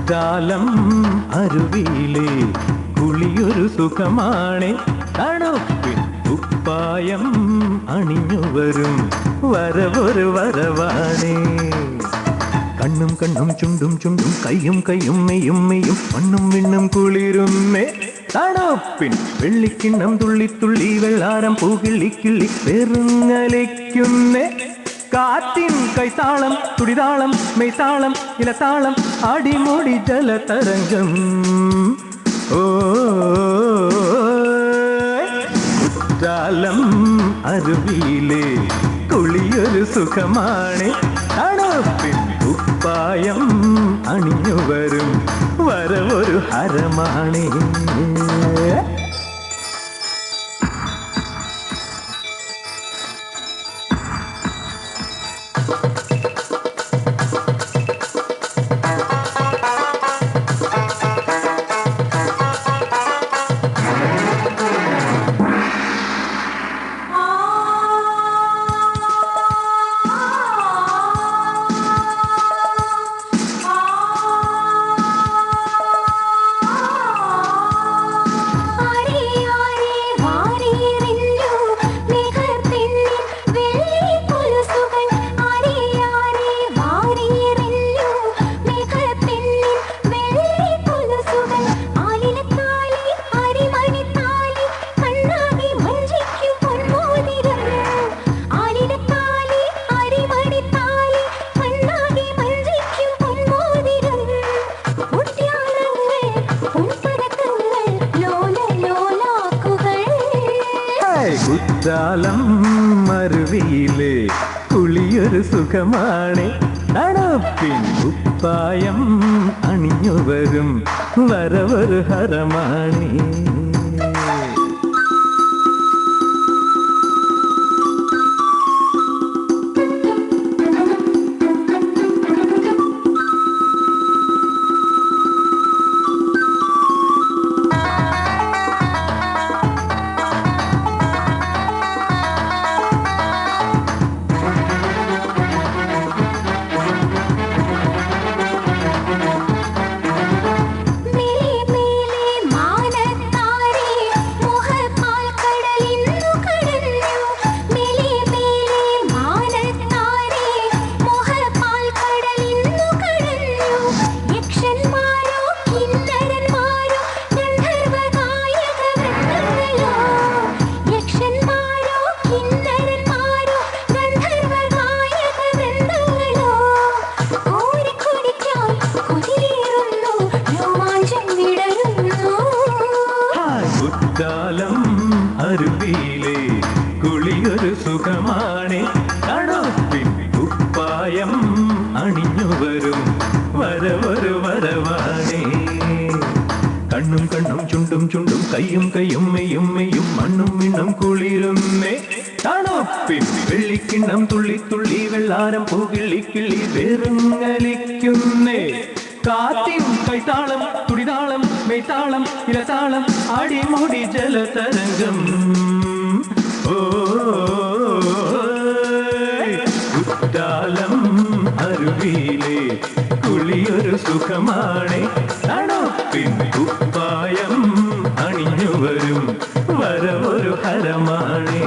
കുറ്റാലം അരുവിയിലെ കുളിയൊരു സുഖമാണ്. തണുപ്പിൻ കുപ്പായം അണിഞ്ഞു വരും വരവൊരു വരവാണ്. കണ്ണും കണ്ണും ചുണ്ടും ചുണ്ടും കയ്യും കയ്യും മെയ്യും മെയ്യും മണ്ണും വിണ്ണും കുളിരുന്നേ. തണുപ്പിൻ വെള്ളിക്കിണ്ണം തുള്ളി തുള്ളി വെള്ളാരം പൂകിള്ളി കിള്ളി പെരുങ്ങലിക്കുന്നേ. കാറ്റിൻ കൈത്താളം തുടിതാളം മെയ്താളം ഇലത്താളം അടിമുടി ജലതരംഗം. ഓ കുറ്റാലം അരുവിയിലെ കുളിയൊരു സുഖമാണ്. തണുപ്പിൻ കുപ്പായം അണിഞ്ഞു വരും വരവൊരു ഹരമാണ്. കുറ്റാലം അരുവിയിലെ കുളിയൊരു സുഖമാണ്. തണുപ്പിൻ കുപ്പായം അണിഞ്ഞു വരും വരവൊരു ഹരമാണ്. കുറ്റാലം അരുവിയിലെ കുളിയൊരു സുഖമാണ്. തണുപ്പിൻ കുപ്പായം അണിഞ്ഞു വരും വരവൊരു വരവാണ്. കണ്ണും കണ്ണും ചുണ്ടും ചുണ്ടും കയ്യും കയ്യും മെയ്യും മെയ്യും മണ്ണും വിണ്ണും കുളിരുന്നേ. തണുപ്പിൻ വെള്ളിക്കിണ്ണം തുള്ളി തുള്ളി വെള്ളാരം പൂകിള്ളി കിള്ളി വെറുങ്ങലിക്കുന്നേ. കാറ്റിൻ കൈത്താളം തുടിതാളം മെയ്താളം ഇലത്താളം അടിമുടി ജലതരംഗം. ഓ കുറ്റാലം അരുവിയിലെ കുളിയൊരു സുഖമാണ്. തണുപ്പിൻ കുപ്പായം അണിഞ്ഞു വരും വരവൊരു ഹരമാണ്.